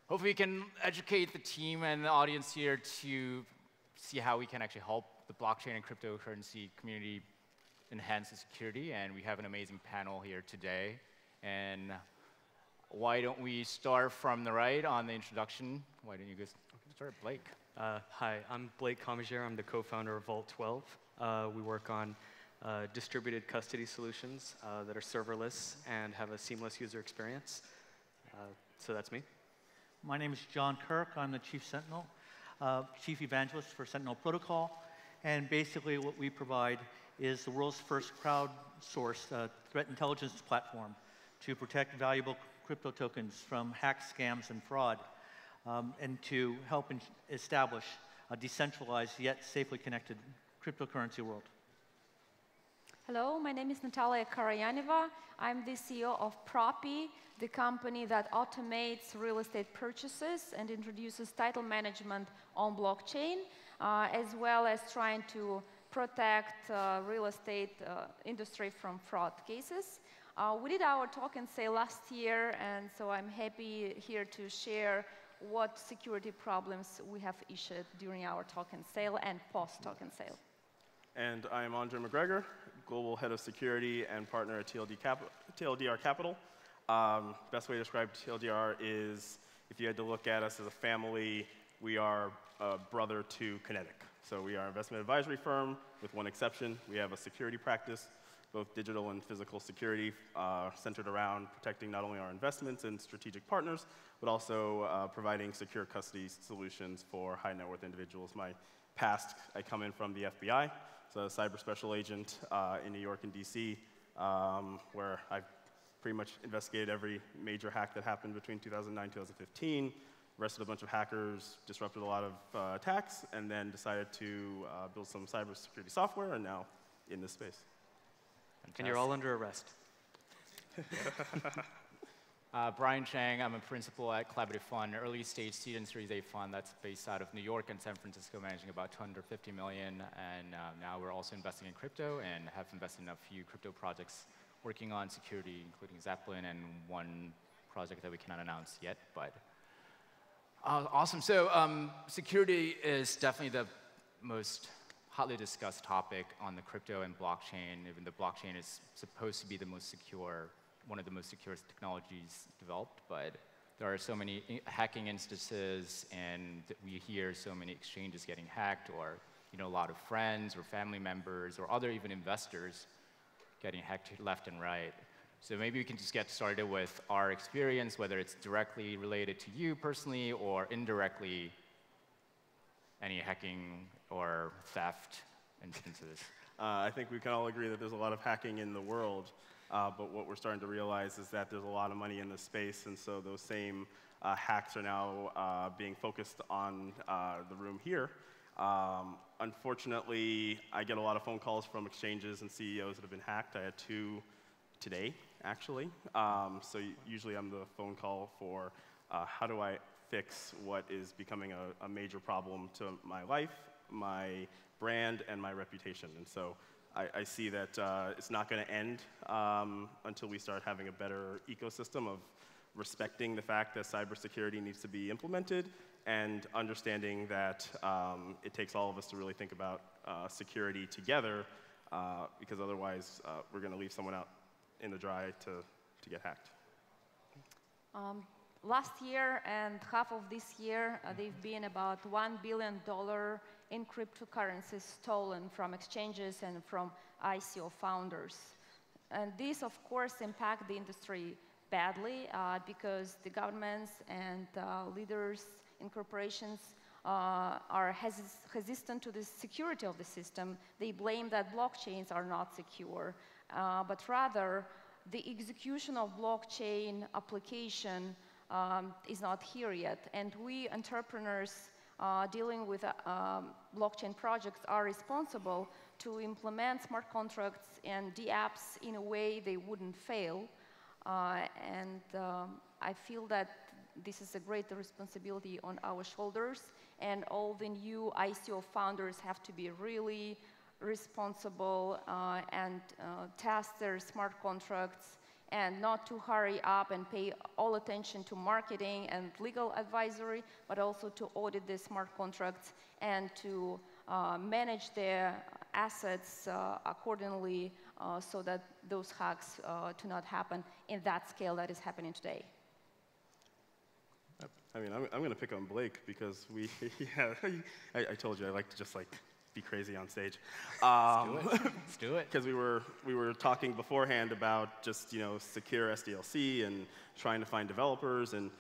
hopefully we can educate the team and the audience here to see how we can actually help the blockchain and cryptocurrency community enhance the security. And we have an amazing panel here today. And why don't we start from the right on the introduction? Why don't you guys start, Blake? Hi, I'm Blake Commagere. I'm the co-founder of Vault 12. We work on distributed custody solutions that are serverless and have a seamless user experience. So that's me. My name is John Kirch. I'm the Chief Sentinel, Chief Evangelist for Sentinel Protocol. And basically what we provide is the world's first crowdsourced threat intelligence platform to protect valuable crypto tokens from hacks, scams, and fraud, and to help establish a decentralized yet safely connected cryptocurrency world. Hello, my name is Natalia Karayaneva. I'm the CEO of Propi, the company that automates real estate purchases and introduces title management on blockchain, as well as trying to protect real estate industry from fraud cases. We did our token sale last year, and so I'm happy here to share what security problems we have issued during our token sale and post-token sale. And I'm McGregor, Global Head of Security and Partner at TLDR Capital. Best way to describe TLDR is, if you had to look at us as a family, we are a brother to Kinetic. So we are an investment advisory firm, with one exception. We have a security practice, both digital and physical security, centered around protecting not only our investments and strategic partners, but also providing secure custody solutions for high net worth individuals. My past, I come in from the FBI, so a cyber special agent in New York and DC, where I've pretty much investigated every major hack that happened between 2009 and 2015, arrested a bunch of hackers, disrupted a lot of attacks, and then decided to build some cybersecurity software, and now in this space. And you're all under arrest. Bryan Chang, I'm a principal at Collaborative Fund, early stage seed and Series A fund that's based out of New York and San Francisco, managing about $250 million. And now we're also investing in crypto and have invested in a few crypto projects working on security, including Zeppelin and one project that we cannot announce yet. But awesome. So security is definitely the most hotly discussed topic on the crypto and blockchain. Even the blockchain is supposed to be the most secure, one of the most secure technologies developed, but there are so many hacking instances, and we hear so many exchanges getting hacked, or a lot of friends or family members or other even investors getting hacked left and right. So maybe we can just get started with our experience, whether it's directly related to you personally or indirectly, any hacking or theft instances. I think we can all agree that there's a lot of hacking in the world, but what we're starting to realize is that there's a lot of money in this space, and so those same hacks are now being focused on the room here. Unfortunately, I get a lot of phone calls from exchanges and CEOs that have been hacked. I had 2 today, actually. So usually I'm the phone call for how do I fix what is becoming a major problem to my life, my brand, and my reputation. And so I see that it's not going to end until we start having a better ecosystem of respecting the fact that cybersecurity needs to be implemented and understanding that it takes all of us to really think about security together, because otherwise we're going to leave someone out in the dry to get hacked. Last year and half of this year, they've been about $1 billion in cryptocurrencies stolen from exchanges and from ICO founders. And this, of course, impacts the industry badly because the governments and leaders in corporations are hesitant to the security of the system. They blame that blockchains are not secure, but rather the execution of blockchain application is not here yet. And we entrepreneurs dealing with blockchain projects are responsible to implement smart contracts and dApps in a way they wouldn't fail. And I feel that this is a great responsibility on our shoulders, and all the new ICO founders have to be really responsible and test their smart contracts and not to hurry up and pay all attention to marketing and legal advisory, but also to audit the smart contracts and to manage their assets accordingly so that those hacks do not happen in that scale that is happening today. I mean, I'm going to pick on Blake because we, yeah, I told you I like to just like be crazy on stage. Let's do it. Because we were talking beforehand about just secure SDLC and trying to find developers, and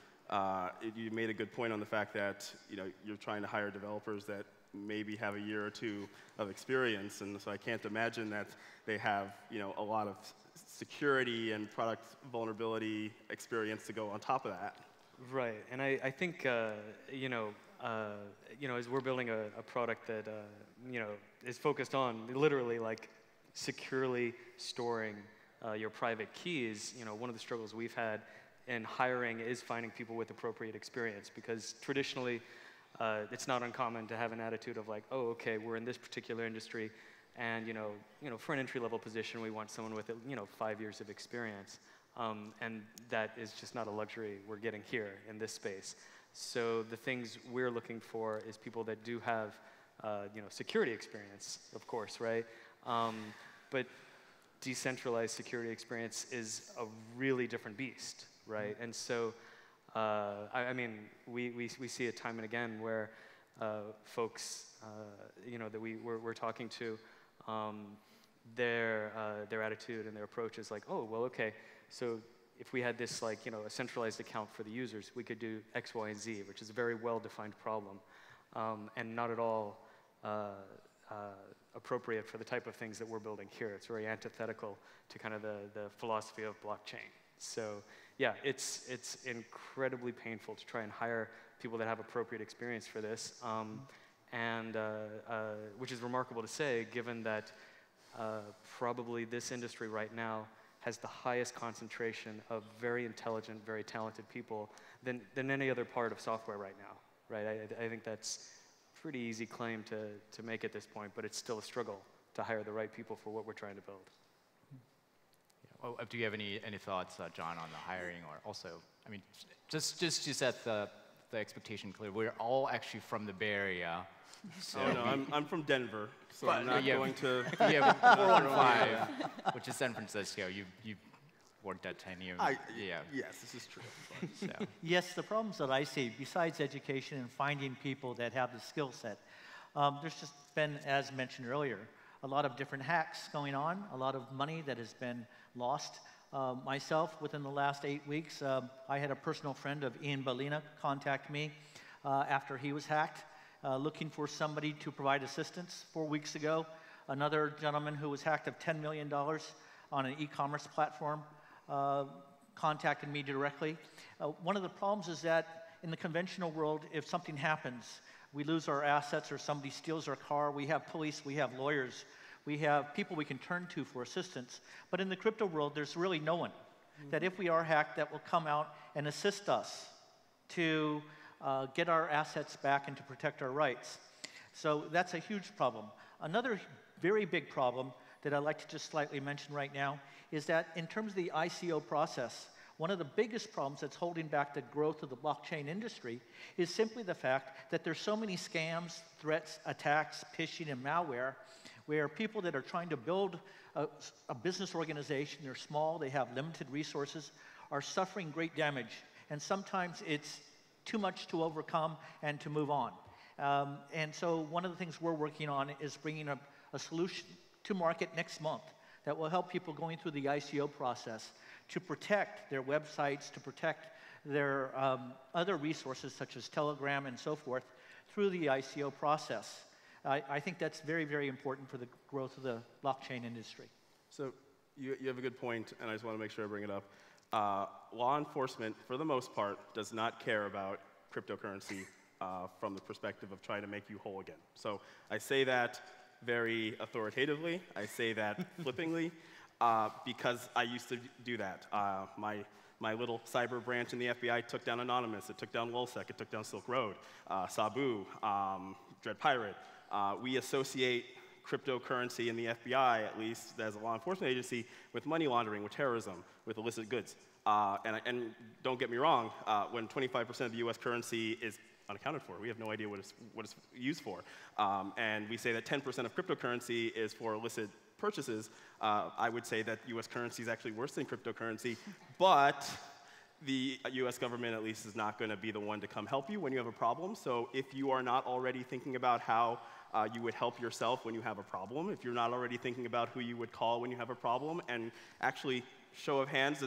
you made a good point on the fact that you're trying to hire developers that maybe have a year or two of experience, and so I can't imagine that they have a lot of security and product vulnerability experience to go on top of that. Right, and I think as we're building a product that is focused on literally like securely storing your private keys, one of the struggles we've had in hiring is finding people with appropriate experience, because traditionally it's not uncommon to have an attitude of like, oh, okay, we're in this particular industry, and for an entry-level position we want someone with 5 years of experience. And that is just not a luxury we're getting here in this space. So the things we're looking for is people that do have, security experience, of course, right? But decentralized security experience is a really different beast, right? And so, I mean, we see it time and again where folks, that we're talking to, their attitude and their approach is like, oh, well, okay. So if we had this, like, a centralized account for the users, we could do X, Y, and Z, which is a very well-defined problem, and not at all appropriate for the type of things that we're building here. It's very antithetical to kind of the philosophy of blockchain. So yeah, it's incredibly painful to try and hire people that have appropriate experience for this, and which is remarkable to say, given that probably this industry right now has the highest concentration of very intelligent, very talented people than any other part of software right now, right? I think that's a pretty easy claim to make at this point, but it's still a struggle to hire the right people for what we're trying to build. Yeah. Oh, do you have any thoughts, John, on the hiring, or also, I mean, just to set the expectation clear, we're all actually from the Bay Area. So oh, no, I'm from Denver, so I'm not going to... Yeah, 415, which is San Francisco. You worked at 10 years. Yeah. Yes, this is true. So. Yes, the problems that I see, besides education and finding people that have the skill set, there's just been, as mentioned earlier, a lot of different hacks going on, a lot of money that has been lost. Myself, within the last 8 weeks, I had a personal friend of Ian Ballina contact me after he was hacked. Looking for somebody to provide assistance. 4 weeks ago, another gentleman who was hacked of $10 million on an e-commerce platform contacted me directly. One of the problems is that in the conventional world, if something happens, we lose our assets or somebody steals our car, we have police, we have lawyers, we have people we can turn to for assistance. But in the crypto world, there's really no one that if we are hacked that will come out and assist us to get our assets back and to protect our rights. So that's a huge problem. Another very big problem that I'd like to just slightly mention right now is that in terms of the ICO process, one of the biggest problems that's holding back the growth of the blockchain industry is simply the fact that there's so many scams, threats, attacks, phishing, and malware, where people that are trying to build a business organization, they're small, they have limited resources, are suffering great damage. And sometimes it's too much to overcome and to move on. And so one of the things we're working on is bringing a solution to market next month that will help people going through the ICO process to protect their websites, to protect their other resources such as Telegram and so forth through the ICO process. I think that's very, very important for the growth of the blockchain industry. So you have a good point, and I just want to make sure I bring it up. Law enforcement, for the most part, does not care about cryptocurrency from the perspective of trying to make you whole again. So I say that very authoritatively. I say that flippingly because I used to do that. My little cyber branch in the FBI took down Anonymous. It took down Lulsec. It took down Silk Road, Sabu, Dread Pirate. We associate cryptocurrency in the FBI, at least as a law enforcement agency, with money laundering, with terrorism, with illicit goods. And don't get me wrong, when 25% of the US currency is unaccounted for, we have no idea what it's used for. And we say that 10% of cryptocurrency is for illicit purchases. I would say that US currency is actually worse than cryptocurrency, but the US government at least is not going to be the one to come help you when you have a problem. So if you are not already thinking about how you would help yourself when you have a problem, if you're not already thinking about who you would call when you have a problem, and actually, show of hands,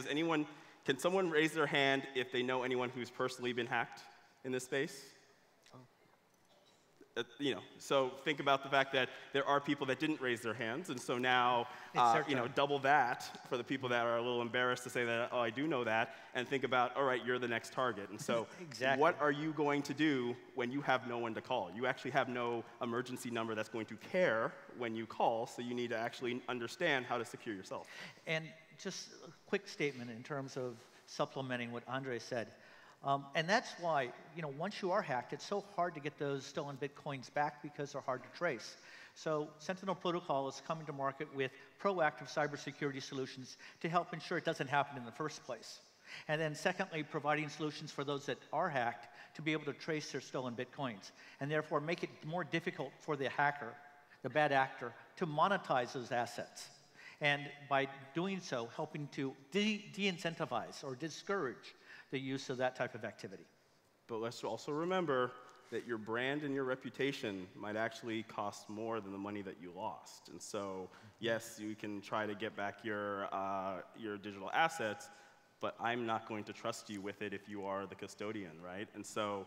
can someone raise their hand if they know anyone who's personally been hacked in this space? So think about the fact that there are people that didn't raise their hands, and so now, double that for the people that are a little embarrassed to say that, oh, I do know that, and think about, all right, you're the next target. And so exactly. What are you going to do when you have no one to call? You actually have no emergency number that's going to care when you call, so you need to actually understand how to secure yourself. And just a quick statement in terms of supplementing what Andre said. And that's why, once you are hacked, it's so hard to get those stolen Bitcoins back because they're hard to trace. So Sentinel Protocol is coming to market with proactive cybersecurity solutions to help ensure it doesn't happen in the first place. And then secondly, providing solutions for those that are hacked to be able to trace their stolen Bitcoins, and therefore make it more difficult for the hacker, the bad actor, to monetize those assets. And by doing so, helping to de-incentivize or discourage the use of that type of activity. But let's also remember that your brand and your reputation might actually cost more than the money that you lost. And so, yes, you can try to get back your digital assets, but I'm not going to trust you with it if you are the custodian, right? And so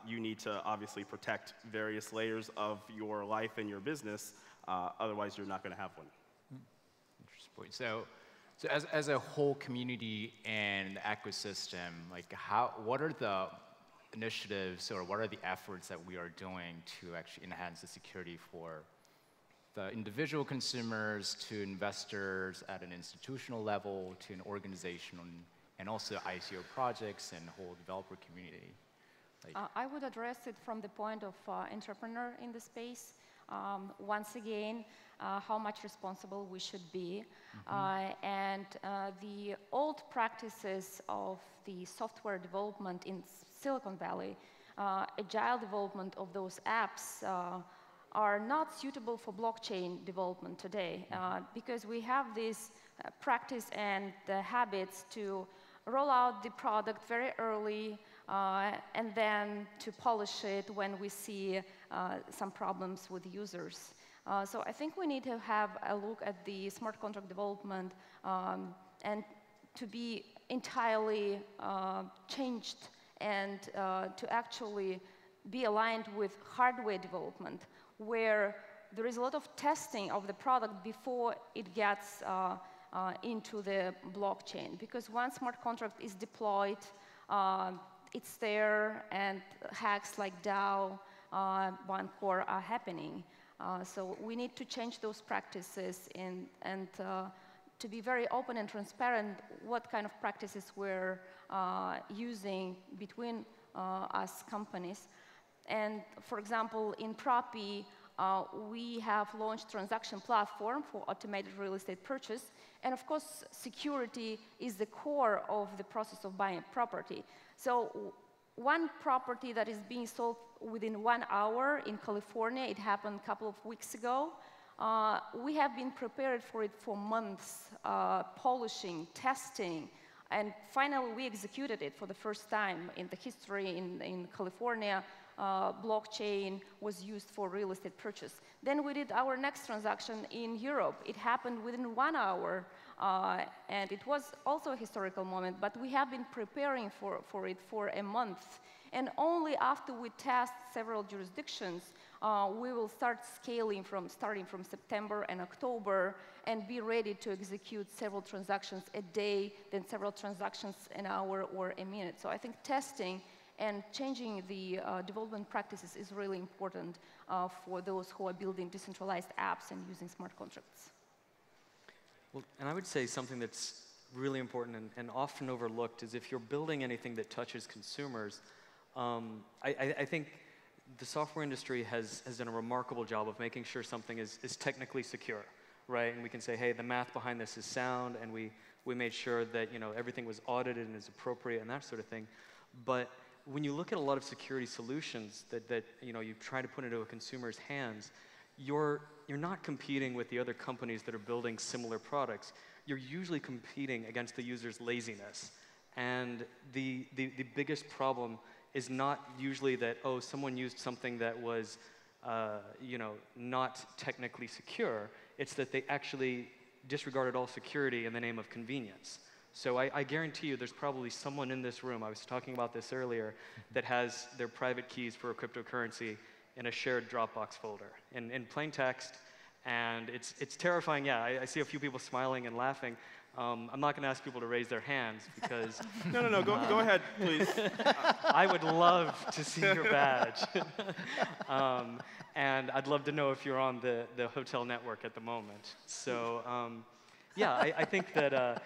you need to obviously protect various layers of your life and your business, otherwise you're not going to have one. Interesting point. So as a whole community and ecosystem, what are the initiatives or what are the efforts that we are doing to actually enhance the security for the individual consumers, to investors at an institutional level, to an organization, and also ICO projects and whole developer community? I would address it from the point of entrepreneur in the space. Once again, how much responsible we should be. And the old practices of the software development in Silicon Valley, agile development of those apps are not suitable for blockchain development today because we have this practice and the habits to roll out the product very early and then to polish it when we see some problems with users. So I think we need to have a look at the smart contract development and to be entirely changed and to actually be aligned with hardware development, where there is a lot of testing of the product before it gets into the blockchain. Because once smart contract is deployed, it's there, and hacks like DAO, OneCore are happening. So we need to change those practices and to be very open and transparent what kind of practices we're using between us companies. And for example, in Propi, we have launched transaction platform for automated real estate purchase. And of course, security is the core of the process of buying property. So one property that is being sold within 1 hour in California, it happened a couple of weeks ago. We have been prepared for it for months, polishing, testing, and finally we executed it for the first time in the history in California. Blockchain was used for real estate purchase. Then we did our next transaction in Europe. It happened within 1 hour, and it was also a historical moment, but we have been preparing for it for a month. And only after we test several jurisdictions, we will start scaling starting from September and October and be ready to execute several transactions a day, then several transactions an hour or a minute. So I think testing and changing the development practices is really important for those who are building decentralized apps and using smart contracts. Well, and I would say something that's really important and often overlooked is if you're building anything that touches consumers, I think the software industry has done a remarkable job of making sure something is technically secure, right? And we can say, hey, the math behind this is sound, and we made sure that everything was audited and is appropriate and that sort of thing. But when you look at a lot of security solutions that you try to put into a consumer's hands, you're not competing with the other companies that are building similar products. You're usually competing against the user's laziness. And the biggest problem is not usually that, oh, someone used something that was not technically secure. It's that they actually disregarded all security in the name of convenience. So I guarantee you there's probably someone in this room, I was talking about this earlier, that has their private keys for a cryptocurrency in a shared Dropbox folder in plain text. And it's terrifying. Yeah, I see a few people smiling and laughing. I'm not going to ask people to raise their hands because... No, go ahead, please. I would love to see your badge. And I'd love to know if you're on the hotel network at the moment. So, yeah, I think that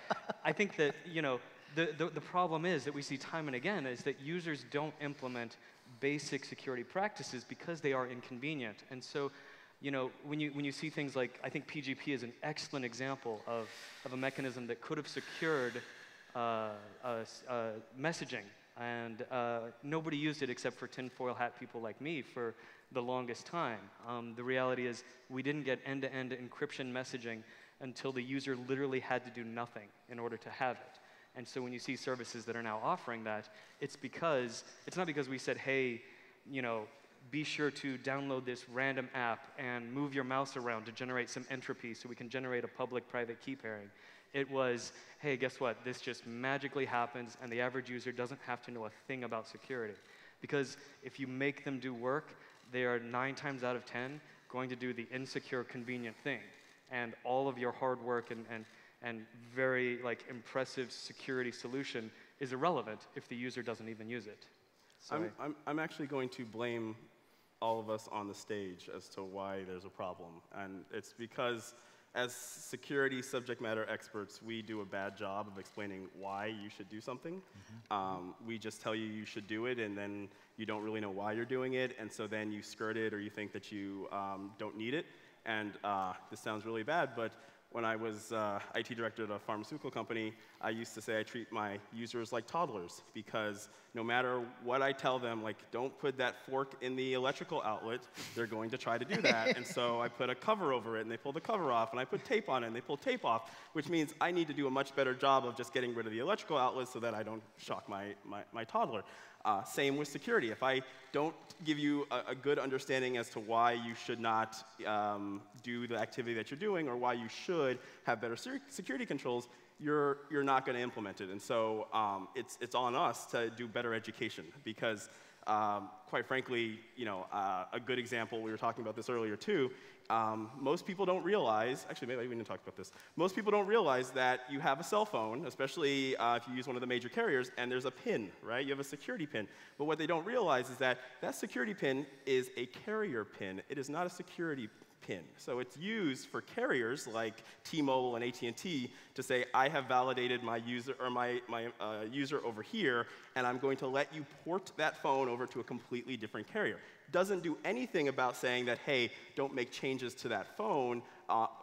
the problem is that we see time and again is that users don't implement basic security practices because they are inconvenient. And so, when you see things like, I think PGP is an excellent example of a mechanism that could have secured messaging, and nobody used it except for tinfoil hat people like me for the longest time. The reality is we didn't get end-to-end encryption messaging until the user literally had to do nothing in order to have it. And so when you see services that are now offering that, it's not because we said, hey, be sure to download this random app and move your mouse around to generate some entropy so we can generate a public-private key pairing. It was, hey, guess what? This just magically happens, and the average user doesn't have to know a thing about security. Because if you make them do work, they are 9 times out of 10 going to do the insecure, convenient thing. And all of your hard work and very impressive security solution is irrelevant if the user doesn't even use it. So I'm actually going to blame all of us on the stage as to why there's a problem. And it's because as security subject matter experts, we do a bad job of explaining why you should do something. We just tell you should do it, and then you don't really know why you're doing it, and so then you skirt it or you think that you don't need it. And this sounds really bad, but when I was IT director at a pharmaceutical company, I used to say I treat my users like toddlers, because no matter what I tell them, don't put that fork in the electrical outlet, they're going to try to do that. And so I put a cover over it, and they pull the cover off, and I put tape on it, and they pull tape off, which means I need to do a much better job of just getting rid of the electrical outlet so that I don't shock my toddler. Same with security. If I don't give you a good understanding as to why you should not do the activity that you're doing, or why you should have better security controls, you're not going to implement it. And so it's on us to do better education, because quite frankly, a good example, we were talking about this earlier too, most people don't realize, actually maybe we didn't talk about this, most people don't realize that you have a cell phone, especially if you use one of the major carriers, and there's a pin, right? You have a security pin. But what they don't realize is that that security pin is a carrier pin. It is not a security pin. So it's used for carriers like T-Mobile and AT&T to say, I have validated my user or my user over here, and I'm going to let you port that phone over to a completely different carrier. Doesn't do anything about saying that, hey, don't make changes to that phone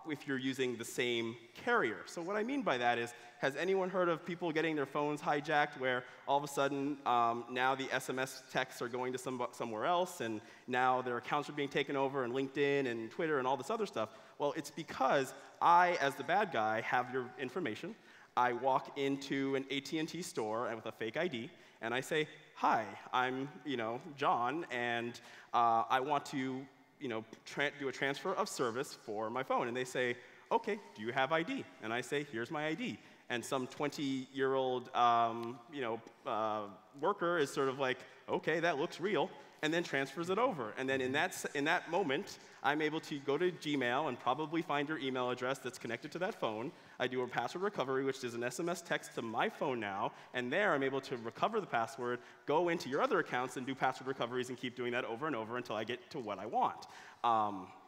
if you're using the same carrier. So what I mean by that is, has anyone heard of people getting their phones hijacked where all of a sudden now the SMS texts are going to somewhere else, and now their accounts are being taken over, and LinkedIn and Twitter and all this other stuff? Well, it's because I, as the bad guy, have your information. I walk into an AT&T store with a fake ID, and I say, hi, I'm John, and I want to do a transfer of service for my phone. And they say, okay, do you have ID? And I say, here's my ID. And some 20-year-old worker is sort of like, okay, that looks real, and then transfers it over. And then in that moment, I'm able to go to Gmail and probably find your email address that's connected to that phone. I do a password recovery, which is an SMS text to my phone now, and there I'm able to recover the password, go into your other accounts and do password recoveries and keep doing that over and over until I get to what I want.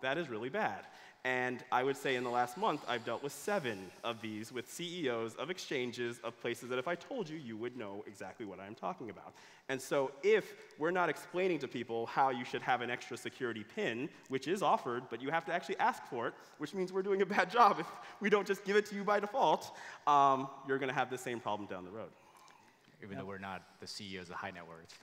That is really bad. And I would say in the last month, I've dealt with 7 of these with CEOs of exchanges of places that if I told you, you would know exactly what I'm talking about. And so if we're not explaining to people how you should have an extra security pin, which is offered, but you have to actually ask for it, which means we're doing a bad job if we don't just give it to you by default, you're going to have the same problem down the road. Even though we're not the CEOs of high net worth,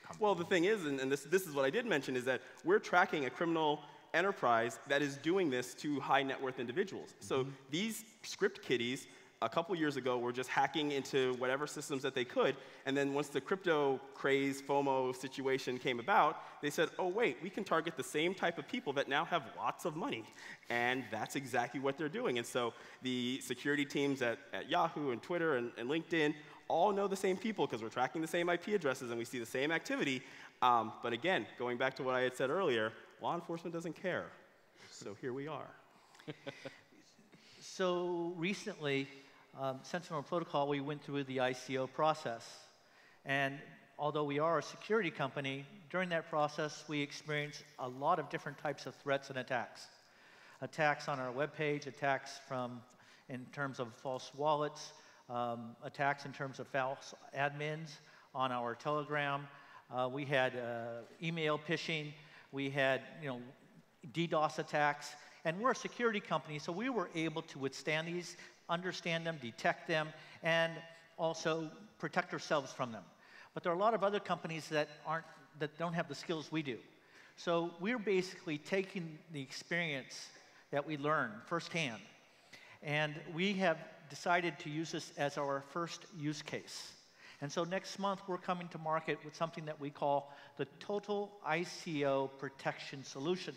company. Well, the thing is, and this is what I did mention, is that we're tracking a criminal enterprise that is doing this to high net worth individuals. So these script kiddies, a couple years ago, were just hacking into whatever systems that they could, and then once the crypto craze, FOMO situation came about, they said, oh wait, we can target the same type of people that now have lots of money. And that's exactly what they're doing. And so the security teams at Yahoo and Twitter and LinkedIn all know the same people because we're tracking the same IP addresses and we see the same activity. But again, going back to what I had said earlier, law enforcement doesn't care. So here we are. So recently, Sentinel Protocol, we went through the ICO process. And although we are a security company, during that process, we experienced a lot of different types of threats and attacks. Attacks on our webpage, attacks in terms of false wallets, attacks in terms of false admins on our Telegram. We had email phishing. We had, DDoS attacks. And we're a security company, so we were able to withstand these, understand them, detect them, and also protect ourselves from them. But there are a lot of other companies that don't have the skills we do. So we're basically taking the experience that we learned firsthand, and we have decided to use this as our first use case. And so next month, we're coming to market with something that we call the Total ICO Protection Solution,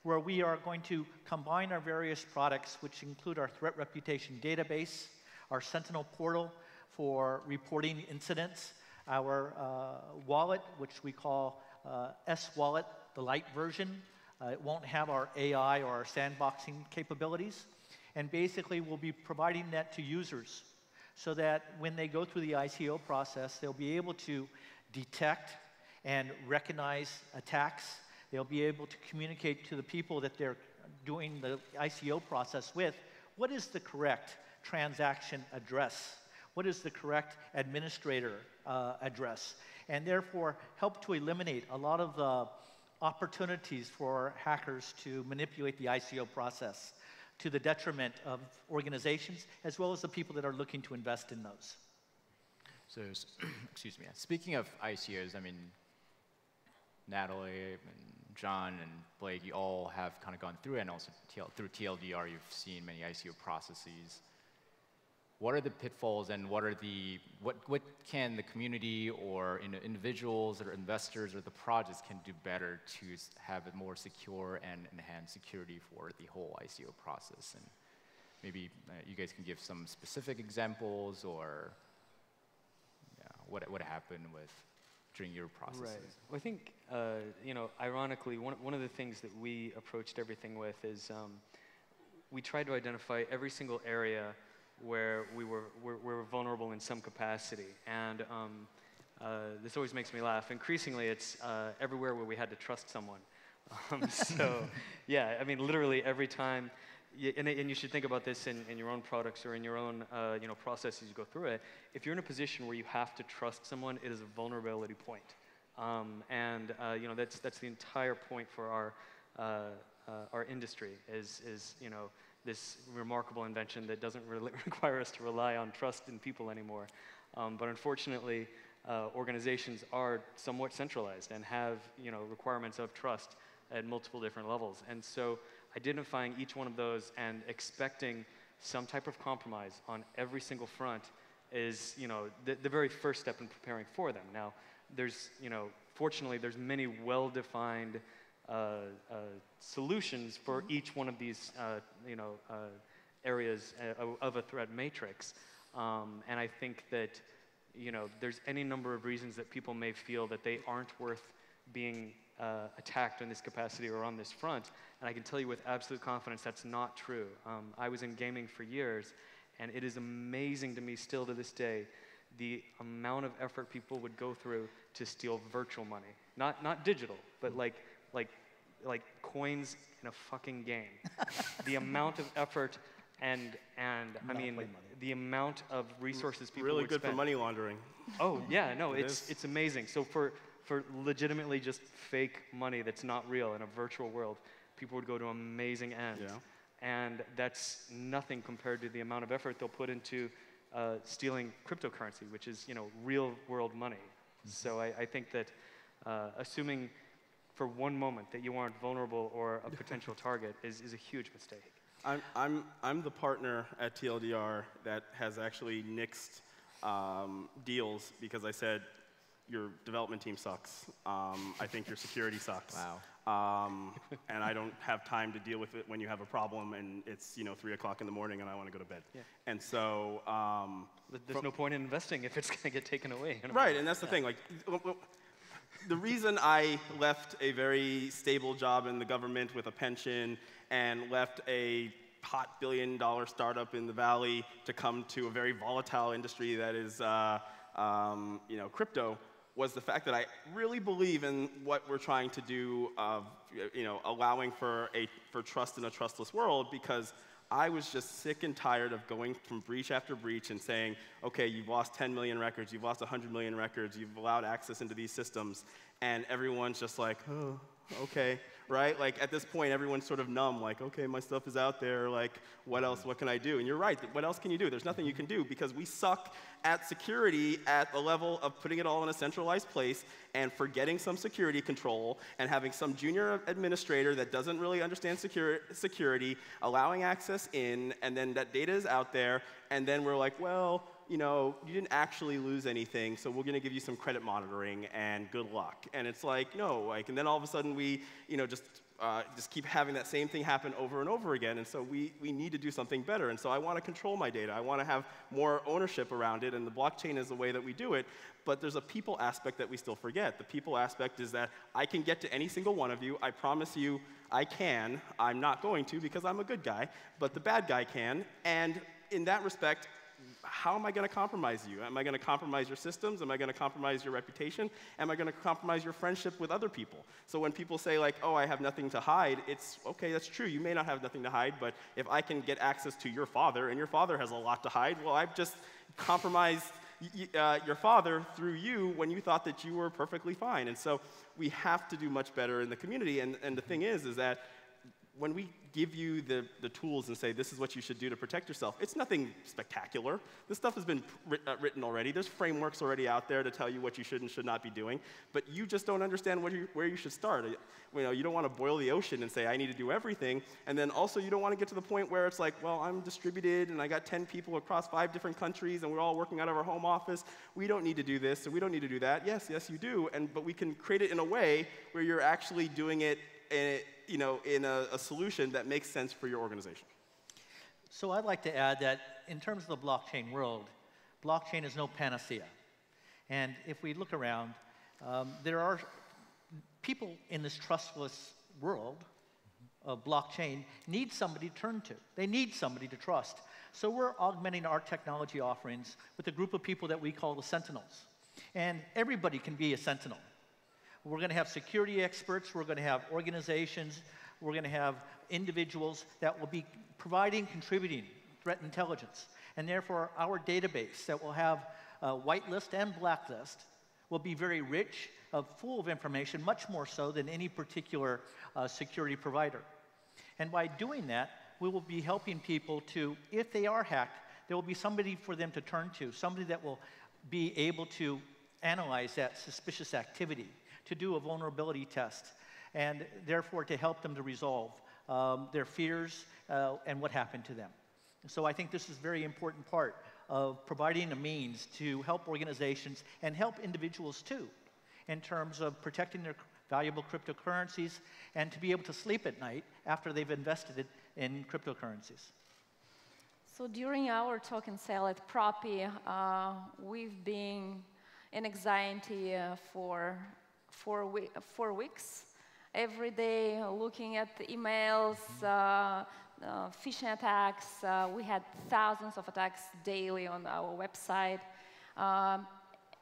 where we are going to combine our various products, which include our threat reputation database, our Sentinel portal for reporting incidents, our wallet, which we call S-Wallet, the light version. It won't have our AI or our sandboxing capabilities. And basically, we'll be providing that to users so that when they go through the ICO process, they'll be able to detect and recognize attacks. They'll be able to communicate to the people that they're doing the ICO process with, what is the correct transaction address? What is the correct administrator address? And therefore, help to eliminate a lot of the opportunities for hackers to manipulate the ICO process to the detriment of organizations, as well as the people that are looking to invest in those. So, excuse me, speaking of ICOs, Natalie and John and Blake, you all have kind of gone through it, and also through TLDR, you've seen many ICO processes. What are the pitfalls, and what can the community or individuals or investors or the projects can do better to have a more secure and enhanced security for the whole ICO process? And maybe you guys can give some specific examples, or what happened during your processes. Right. Well, I think, ironically, one of the things that we approached everything with is we tried to identify every single area where we were vulnerable in some capacity. And this always makes me laugh. Increasingly, it's everywhere where we had to trust someone. So, yeah, literally every time, and you should think about this in your own products or in your own processes you go through it. If you're in a position where you have to trust someone, it is a vulnerability point. That's the entire point for our industry is this remarkable invention that doesn't really require us to rely on trust in people anymore. But unfortunately, organizations are somewhat centralized and have requirements of trust at multiple different levels. And so identifying each one of those and expecting some type of compromise on every single front is the very first step in preparing for them. Now, fortunately, there's many well-defined solutions for each one of these areas of a threat matrix. And I think that there's any number of reasons that people may feel that they aren't worth being attacked in this capacity or on this front. And I can tell you with absolute confidence that's not true. I was in gaming for years, and it is amazing to me still to this day the amount of effort people would go through to steal virtual money. Not digital, but like like coins in a fucking game. The amount of effort and I mean, the amount of resources people Really would good spend. for money laundering. Oh, yeah, no, It it's amazing. So for legitimately just fake money that's not real in a virtual world, people would go to amazing ends. Yeah. And that's nothing compared to the amount of effort they'll put into stealing cryptocurrency, which is, you know, real world money. So I think that assuming for one moment that you aren't vulnerable or a potential target is a huge mistake. I'm the partner at TLDR that has actually nixed deals because I said, your development team sucks. I think your security sucks. Wow. And I don't have time to deal with it when you have a problem and it's 3 o'clock in the morning and I want to go to bed. Yeah. And so There's no point in investing if it's going to get taken away. Right, and that's the thing. Like, the reason I left a very stable job in the government with a pension and left a hot billion-dollar startup in the Valley to come to a very volatile industry that is, crypto, was the fact that I really believe in what we're trying to do of, allowing for trust in a trustless world, because I was just sick and tired of going from breach after breach and saying, okay, you've lost 10 million records, you've lost 100 million records, you've allowed access into these systems, and everyone's just like, oh, okay, right? Like, at this point, everyone's sort of numb, like, okay, my stuff is out there, like, what else, what can I do? And you're right, what else can you do? There's nothing you can do, because we suck at security at the level of putting it all in a centralized place and forgetting some security control and having some junior administrator that doesn't really understand security, allowing access in, and then that data is out there, and then we're like, well, you didn't actually lose anything, so we're going to give you some credit monitoring and good luck. And it's like, no, like, and then all of a sudden we, just keep having that same thing happen over and over again, and so we need to do something better. And so I want to control my data. I want to have more ownership around it, and the blockchain is the way that we do it. But there's a people aspect that we still forget. The people aspect is that I can get to any single one of you. I promise you I can. I'm not going to because I'm a good guy, but the bad guy can. And in that respect, how am I going to compromise you? Am I going to compromise your systems? Am I going to compromise your reputation? Am I going to compromise your friendship with other people? So when people say, like, oh, I have nothing to hide, it's, okay, that's true. You may not have nothing to hide, but if I can get access to your father, and your father has a lot to hide, well, I've just compromised your father through you when you thought that you were perfectly fine. And so we have to do much better in the community. And the thing is that when we give you the tools and say, this is what you should do to protect yourself, it's nothing spectacular. This stuff has been written already. There's frameworks already out there to tell you what you should and should not be doing, but you just don't understand where you should start. You don't want to boil the ocean and say, I need to do everything, and then also you don't want to get to the point where it's like, well, I'm distributed, and I got 10 people across 5 different countries, and we're all working out of our home office. We don't need to do this, and we don't need to do that. Yes, you do, but we can create it in a way where you're actually doing it in a solution that makes sense for your organization. So I'd like to add that in terms of the blockchain world, blockchain is no panacea. And if we look around, there are people in this trustless world of blockchain need somebody to turn to. They need somebody to trust. So we're augmenting our technology offerings with a group of people that we call the Sentinels. And everybody can be a Sentinel. We're going to have security experts, we're going to have organizations, we're going to have individuals that will be providing, contributing threat intelligence. And therefore, our database that will have whitelist and blacklist will be very rich, full of information, much more so than any particular security provider. And by doing that, we will be helping people to, if they are hacked, there will be somebody for them to turn to, somebody that will be able to analyze that suspicious activity, to do a vulnerability test, and therefore to help them to resolve their fears and what happened to them. So I think this is a very important part of providing a means to help organizations and help individuals too, in terms of protecting their valuable cryptocurrencies and to be able to sleep at night after they've invested it in cryptocurrencies. So during our talk and sale at Propi, we've been in anxiety for 4 weeks, every day looking at the emails, phishing attacks. We had thousands of attacks daily on our website.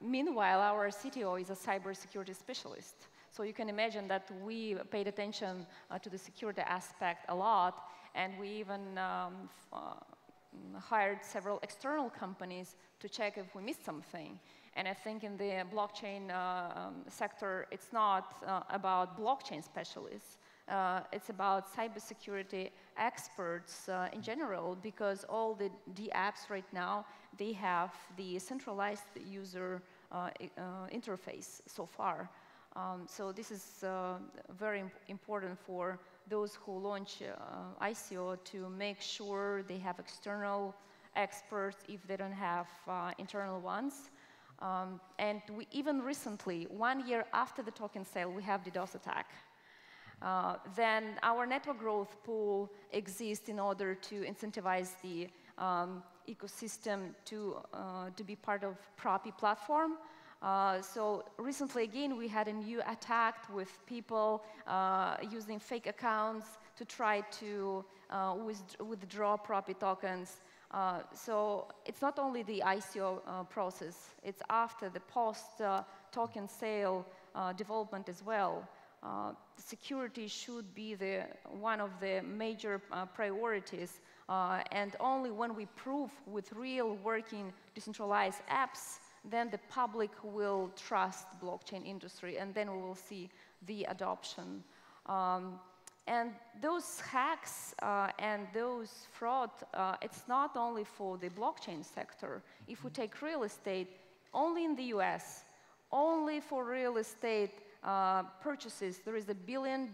Meanwhile, our CTO is a cybersecurity specialist. So you can imagine that we paid attention to the security aspect a lot, and we even hired several external companies to check if we missed something. And I think in the blockchain sector, it's not about blockchain specialists. It's about cybersecurity experts in general, because all the apps right now, they have the centralized user interface so far. So this is very important for those who launch ICO to make sure they have external experts if they don't have internal ones. And we even recently, 1 year after the token sale, we have DDoS attack. Then our network growth pool exists in order to incentivize the ecosystem to be part of Propi platform. So recently, again, we had a new attack with people using fake accounts to try to withdraw Propi tokens. So it's not only the ICO process, it's after the post-token sale development as well. Security should be one of the major priorities, and only when we prove with real working decentralized apps, then the public will trust blockchain industry, and then we will see the adoption. And those hacks and those fraud, it's not only for the blockchain sector. If we take real estate, only in the US, only for real estate purchases, there is $1 billion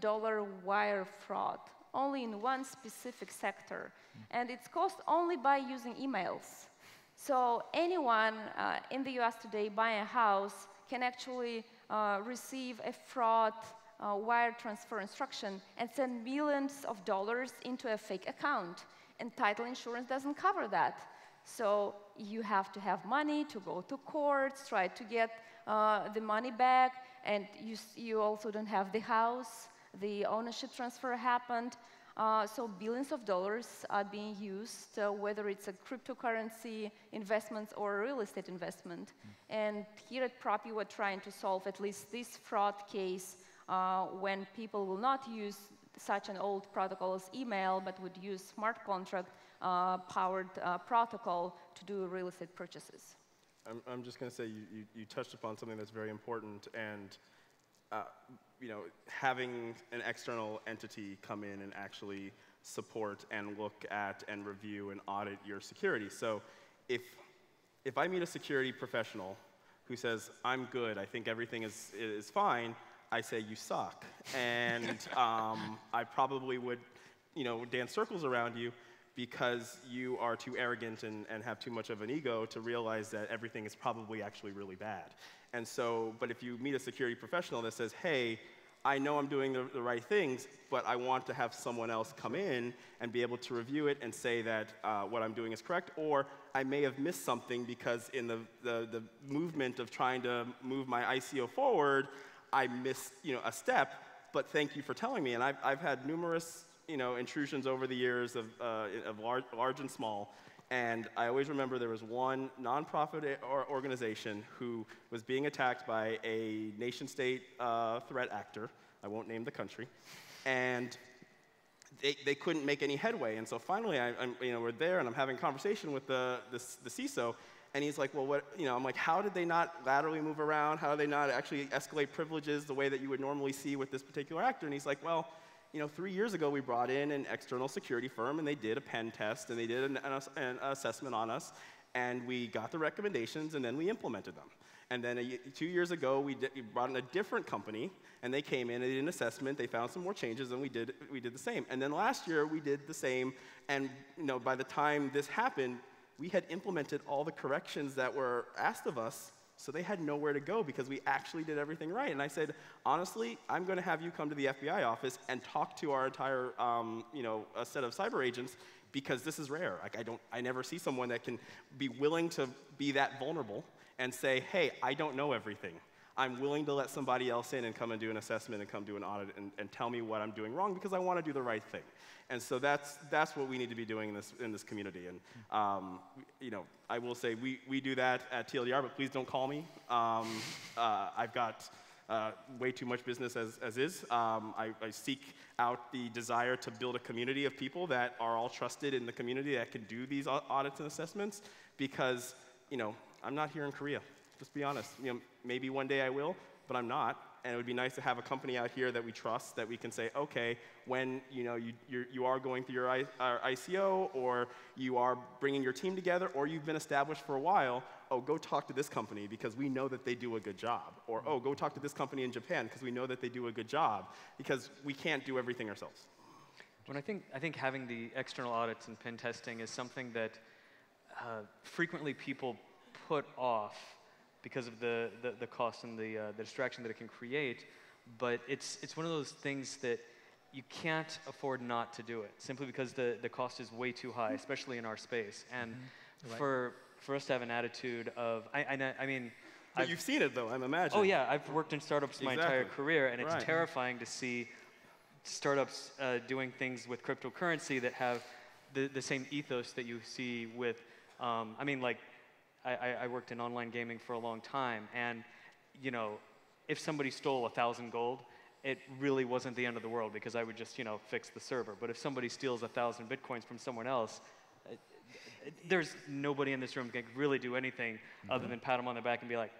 wire fraud, only in one specific sector. And it's caused only by using emails. So anyone in the US today buying a house can actually receive a fraud wire transfer instruction and send millions of dollars into a fake account. And title insurance doesn't cover that. So you have to have money to go to courts, try to get the money back, and you also don't have the house. The ownership transfer happened. So billions of dollars are being used, whether it's a cryptocurrency investments or a real estate investment. And here at Propi, we're trying to solve at least this fraud case when people will not use such an old protocol as email, but would use smart contract powered protocol to do real estate purchases. I'm just going to say you touched upon something that's very important, and you know, having an external entity come in and actually support and look at and review and audit your security. So if I meet a security professional who says, I'm good, I think everything is fine, I say, you suck. And I probably would, you know, dance circles around you because you are too arrogant and have too much of an ego to realize that everything is probably actually really bad. And so, but if you meet a security professional that says, hey, I know I'm doing the right things, but I want to have someone else come in and be able to review it and say that what I'm doing is correct, or I may have missed something because in the movement of trying to move my ICO forward, I missed, you know, a step, but thank you for telling me. And I've had numerous, you know, intrusions over the years of large and small. And I always remember there was one nonprofit organization who was being attacked by a nation-state threat actor. I won't name the country. And they couldn't make any headway. And so finally, we're there, and I'm having a conversation with the CISO. And he's like, well, what, you know, I'm like, how did they not laterally move around? How did they not actually escalate privileges the way that you would normally see with this particular actor? And he's like, well, you know, 3 years ago, we brought in an external security firm, and they did a pen test, and they did an assessment on us, and we got the recommendations, and then we implemented them. And then 2 years ago, we brought in a different company, and they came in and did an assessment. They found some more changes, and we did the same. And then last year, we did the same, and you know, by the time this happened, we had implemented all the corrections that were asked of us, so they had nowhere to go because we actually did everything right. And I said, honestly, I'm going to have you come to the FBI office and talk to our entire, you know, a set of cyber agents, because this is rare. Like, I never see someone that can be willing to be that vulnerable and say, hey, I don't know everything. I'm willing to let somebody else in and come and do an assessment and come do an audit and tell me what I'm doing wrong because I want to do the right thing. And so that's what we need to be doing in this community. And you know, I will say we do that at TLDR, but please don't call me. I've got way too much business as is. I seek out the desire to build a community of people that are all trusted in the community that can do these audits and assessments, because I'm not here in Korea. Just be honest. Maybe one day I will, but I'm not. And it would be nice to have a company out here that we trust, that we can say, okay, when you are going through your ICO, or you are bringing your team together, or you've been established for a while, oh, go talk to this company because we know that they do a good job. Or, oh, go talk to this company in Japan because we know that they do a good job, because we can't do everything ourselves. When I think having the external audits and pen testing is something that frequently people put off because of the cost and the distraction that it can create, but it's one of those things that you can't afford not to do it, simply because the cost is way too high, especially in our space. And for us to have an attitude of, I mean, but you've seen it though, I'm imagining. Oh yeah, I've worked in startups my entire career, and it's terrifying to see startups doing things with cryptocurrency that have the same ethos that you see with, I mean, like, I worked in online gaming for a long time, and if somebody stole 1,000 gold, it really wasn't the end of the world, because I would just fix the server. But if somebody steals 1,000 bitcoins from someone else, there's nobody in this room that can really do anything other than pat them on the back and be like,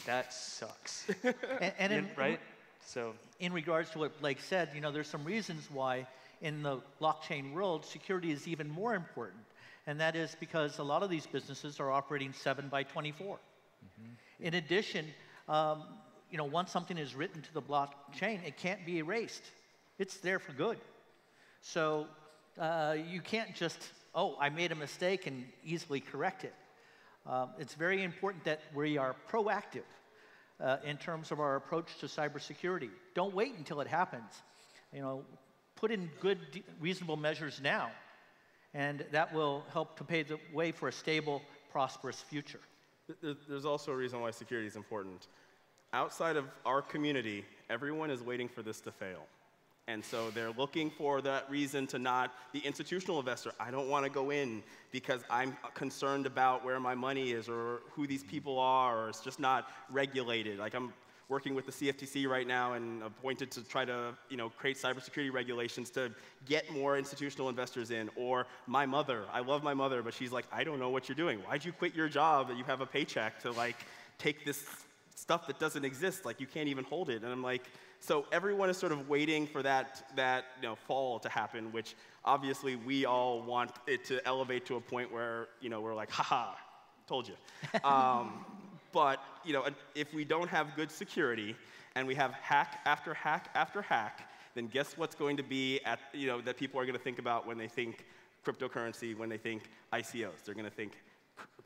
that sucks. Right? So in regards to what Blake said, there's some reasons why in the blockchain world security is even more important. And that is because a lot of these businesses are operating 7/24. In addition, once something is written to the blockchain, it can't be erased. It's there for good. So you can't just, oh, I made a mistake, and easily correct it. It's very important that we are proactive in terms of our approach to cybersecurity. Don't wait until it happens. Put in good, reasonable measures now. And that will help to pave the way for a stable, prosperous future. There's also a reason why security is important. Outside of our community, everyone is waiting for this to fail. And so they're looking for that reason to not, the institutional investor, I don't want to go in because I'm concerned about where my money is or who these people are, or it's just not regulated. Like, I'm working with the CFTC right now and appointed to try to create cybersecurity regulations to get more institutional investors in. Or my mother, I love my mother, but she's like, I don't know what you're doing. Why'd you quit your job that you have a paycheck to take this stuff that doesn't exist? Like, you can't even hold it. And I'm like, so everyone is sort of waiting for that fall to happen, which obviously we all want it to elevate to a point where we're like, haha, told you. But if we don't have good security and we have hack after hack after hack, then guess what's going to be that people are going to think about when they think cryptocurrency, when they think ICOs? They're going to think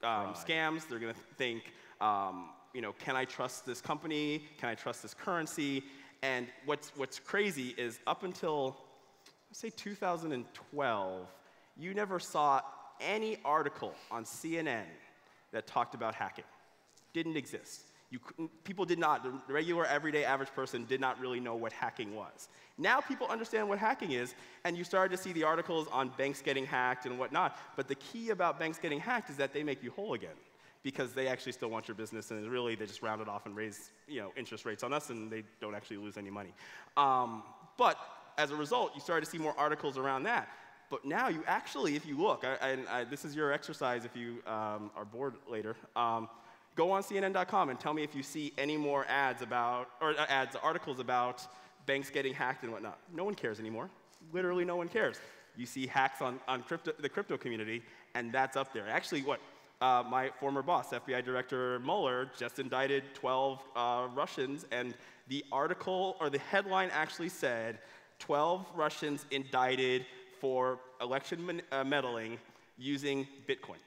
scams. They're going to think, can I trust this company? Can I trust this currency? And what's crazy is up until, say, 2012, you never saw any article on CNN that talked about hacking. Didn't exist. People did not, the regular, everyday, average person did not really know what hacking was. Now people understand what hacking is, and you started to see the articles on banks getting hacked and whatnot, but the key about banks getting hacked is that they make you whole again, because they actually still want your business, and really they just round it off and raise interest rates on us, and they don't actually lose any money. But as a result, you started to see more articles around that. But now you actually, if you look, this is your exercise if you are bored later, go on CNN.com and tell me if you see any more ads about, or articles about banks getting hacked and whatnot. No one cares anymore. Literally no one cares. You see hacks on the crypto community, and that's up there. Actually, my former boss, FBI Director Mueller, just indicted 12 Russians, and the article, or the headline actually said, 12 Russians indicted for election meddling using Bitcoin.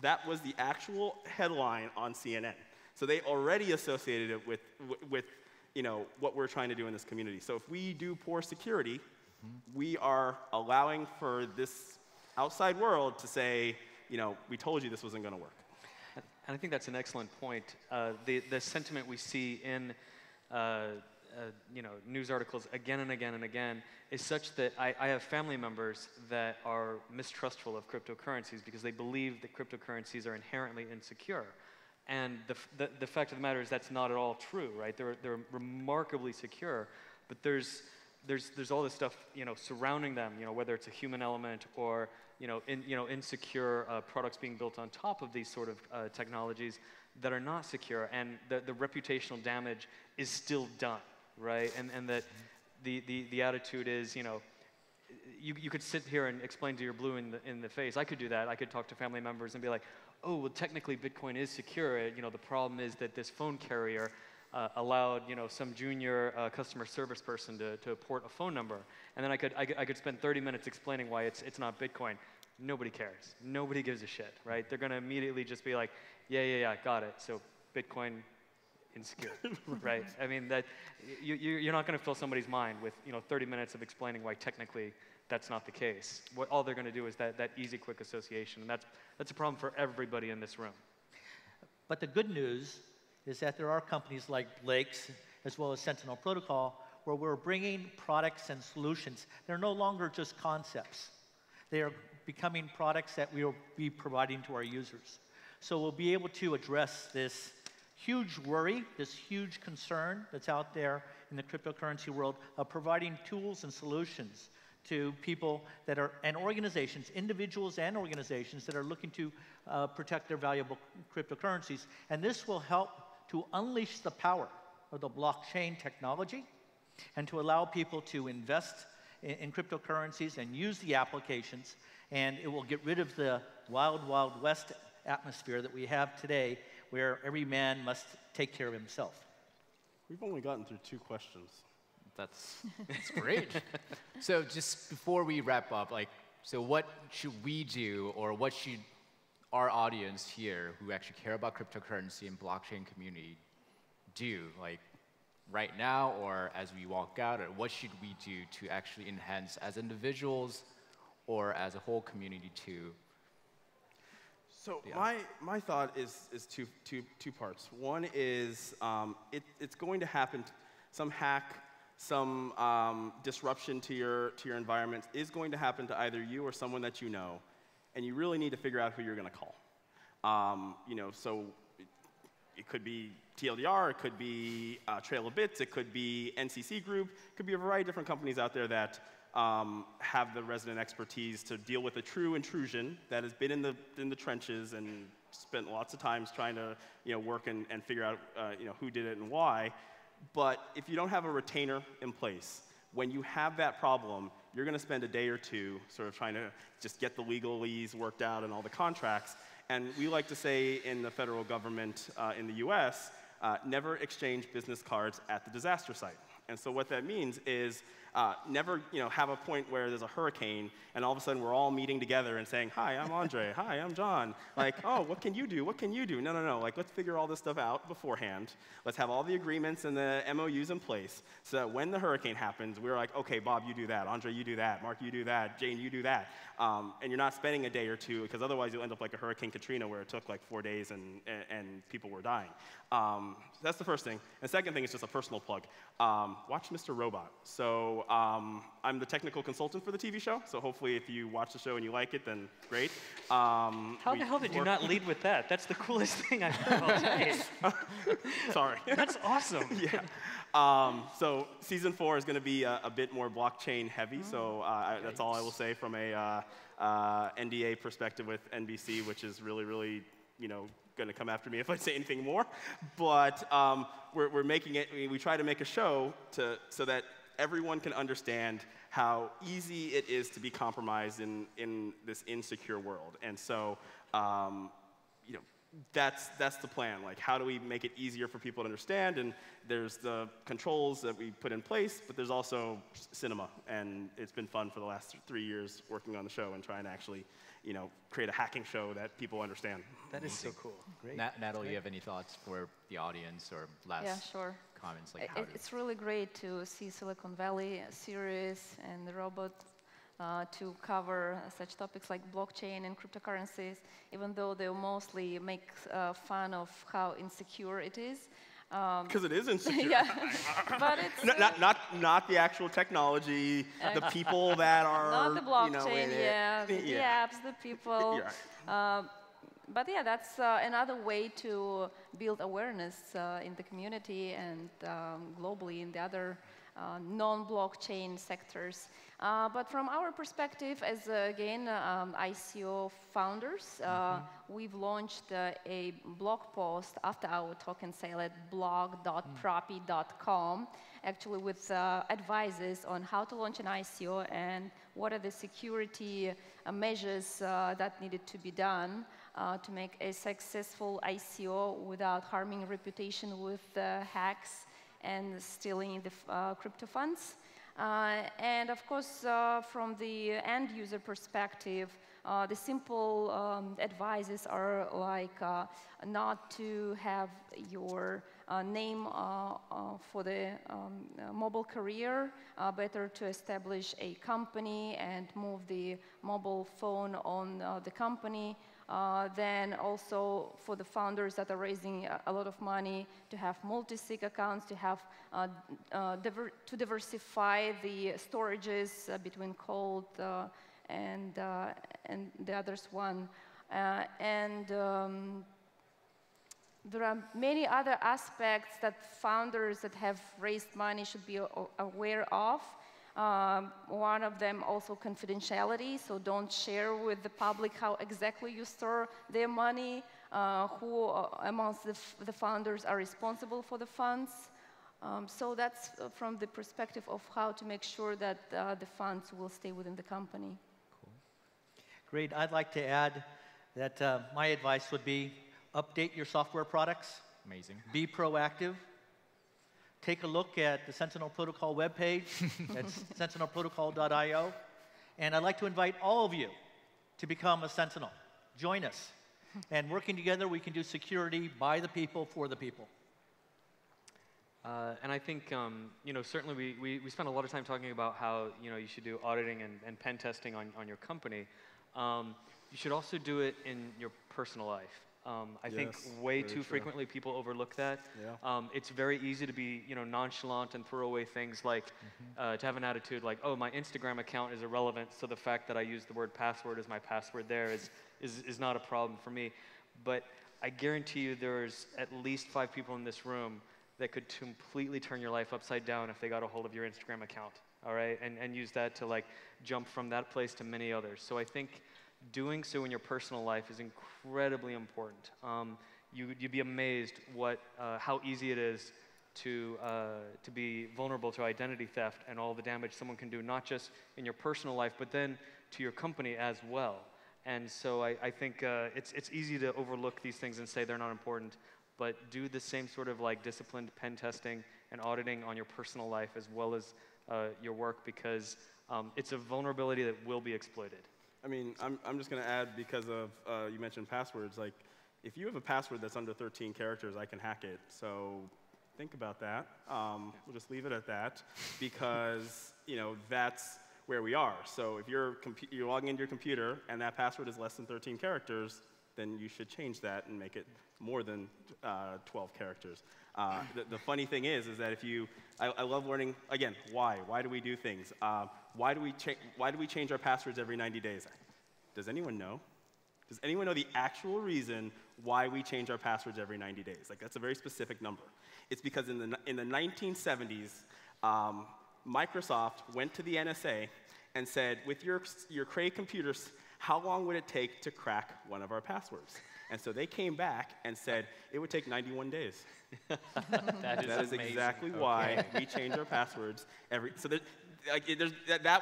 That was the actual headline on CNN. So they already associated it with what we're trying to do in this community. So if we do poor security, we are allowing for this outside world to say, we told you this wasn't going to work. And I think that's an excellent point. The sentiment we see in news articles again and again and again is such that I have family members that are mistrustful of cryptocurrencies because they believe that cryptocurrencies are inherently insecure. And the fact of the matter is that's not at all true, right? They're remarkably secure, but there's all this stuff, surrounding them, whether it's a human element or, insecure products being built on top of these sort of technologies that are not secure, and the reputational damage is still done, right? And that the attitude is, you could sit here and explain to your blue in the face. I could do that. I could talk to family members and be like, oh, well, technically Bitcoin is secure. The problem is that this phone carrier allowed, some junior customer service person to port a phone number, and then I could spend 30 minutes explaining why it's not Bitcoin. Nobody cares. Nobody gives a shit, right? They're going to immediately just be like, yeah, got it. So Bitcoin insecure, right? I mean, that you're not going to fill somebody's mind with 30 minutes of explaining why technically that's not the case. All they're going to do is that easy, quick association, and that's a problem for everybody in this room. But the good news is that there are companies like Blake's, as well as Sentinel Protocol, where we're bringing products and solutions. They're no longer just concepts. They are becoming products that we will be providing to our users. So we'll be able to address this huge worry, this huge concern that's out there in the cryptocurrency world of providing tools and solutions to people that are, and organizations, individuals and organizations that are looking to protect their valuable cryptocurrencies. And this will help to unleash the power of the blockchain technology and to allow people to invest in cryptocurrencies and use the applications. And it will get rid of the wild, wild west atmosphere that we have today, where every man must take care of himself. We've only gotten through 2 questions. That's great. So just before we wrap up, so what should we do, or what should our audience here who actually care about cryptocurrency and blockchain community do, right now or as we walk out, or what should we do to actually enhance as individuals or as a whole community too? So my thought is two parts. One is it's going to happen. Some hack, some disruption to your environment is going to happen to either you or someone that you know, and you really need to figure out who you're going to call. So it could be TLDR, it could be Trail of Bits, it could be NCC Group, it could be a variety of different companies out there that have the resident expertise to deal with a true intrusion that has been in the trenches and spent lots of times trying to work and figure out who did it and why. But if you don't have a retainer in place, when you have that problem, you're going to spend a day or two sort of trying to just get the legalese worked out and all the contracts. And we like to say in the federal government in the US, never exchange business cards at the disaster site. And so what that means is never have a point where there's a hurricane and all of a sudden we're all meeting together and saying, hi, I'm Andre, hi, I'm John. Oh, what can you do? What can you do? No. Let's figure all this stuff out beforehand. Let's have all the agreements and the MOUs in place so that when the hurricane happens, we're like, okay, Bob, you do that. Andre, you do that. Mark, you do that. Jane, you do that. And you're not spending a day or two, because otherwise you'll end up like a Hurricane Katrina where it took 4 days and people were dying. That's the first thing. And the second thing is just a personal plug. Watch Mr. Robot. So I'm the technical consultant for the TV show, so hopefully if you watch the show and you like it, then great. How the hell did you not lead with that? That's the coolest thing I've heard all day. Sorry. That's awesome. Yeah. So season 4 is going to be a bit more blockchain heavy, so that's all I will say from a NDA perspective with NBC, which is really, really, going to come after me if I say anything more. But we're making it, we try to make a show so that everyone can understand how easy it is to be compromised in this insecure world. And so, that's the plan. How do we make it easier for people to understand? And there's the controls that we put in place, but there's also cinema. And it's been fun for the last 3 years working on the show and trying to actually, create a hacking show that people understand. That is so cool. Great. Natalie, you have any thoughts for the audience or last comments? It's really great to see Silicon Valley serious and the robot to cover such topics like blockchain and cryptocurrencies, even though they mostly make fun of how insecure it is. Because it is insecure. Yeah, but it's not the actual technology, the people that are not the blockchain, the apps, the people. but yeah, that's another way to build awareness in the community and globally in the other non-blockchain sectors. But from our perspective, as again ICO founders, we've launched a blog post after our token sale at blog.propi.com, actually with advices on how to launch an ICO and what are the security measures that needed to be done to make a successful ICO without harming reputation with hacks and stealing the crypto funds. And of course, from the end user perspective, the simple advices are like not to have your name for the mobile career, better to establish a company and move the mobile phone on the company. Then also for the founders that are raising a lot of money, to have multi-sig accounts, to have to diversify the storages between cold and the others one. There are many other aspects that founders that have raised money should be aware of. One of them also confidentiality, so don't share with the public how exactly you store their money, who amongst the founders are responsible for the funds. So that's from the perspective of how to make sure that the funds will stay within the company. Cool. Great. I'd like to add that my advice would be update your software products. Amazing. Be proactive. Take a look at the Sentinel Protocol webpage at sentinelprotocol.io. And I'd like to invite all of you to become a Sentinel. Join us. And working together, we can do security by the people, for the people. And I think, you know, certainly we spend a lot of time talking about how, you know, you should do auditing and pen testing on your company. You should also do it in your personal life. I think way too frequently people overlook that. Yeah. It's very easy to be, you know, nonchalant and throw away things like, to have an attitude like, oh, my Instagram account is irrelevant, so the fact that I use the word password as my password there is not a problem for me. But I guarantee you there's at least 5 people in this room that could completely turn your life upside down if they got a hold of your Instagram account, all right? And use that to like jump from that place to many others. So I think doing so in your personal life is incredibly important. You'd be amazed how easy it is to be vulnerable to identity theft and all the damage someone can do, not just in your personal life, but then to your company as well. And so I think it's easy to overlook these things and say they're not important, but do the same sort of like disciplined pen testing and auditing on your personal life as well as your work, because it's a vulnerability that will be exploited. I mean, I'm just going to add, because of you mentioned passwords, like if you have a password that's under 13 characters, I can hack it. So think about that. We'll just leave it at that, because you know that's where we are. So if you're logging into your computer and that password is less than 13 characters, then you should change that and make it more than 12 characters. The funny thing is that if you, I love learning, again, why? Why do we do things? Why do we change our passwords every 90 days? Does anyone know? Does anyone know the actual reason why we change our passwords every 90 days? Like, that's a very specific number. It's because in the 1970s, Microsoft went to the NSA and said, with your Cray computers, how long would it take to crack one of our passwords? And so they came back and said, it would take 91 days. That is exactly why we change our passwords every. So that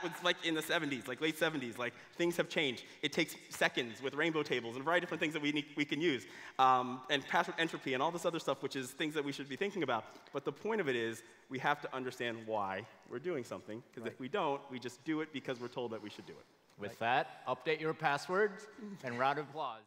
was like in the 70s, like late 70s. Like, things have changed. It takes seconds with rainbow tables and a variety of different things that we can use, and password entropy and all this other stuff, which is things that we should be thinking about. But the point of it is, we have to understand why we're doing something, because if we don't, we just do it because we're told that we should do it. With that, update your passwords and round of applause.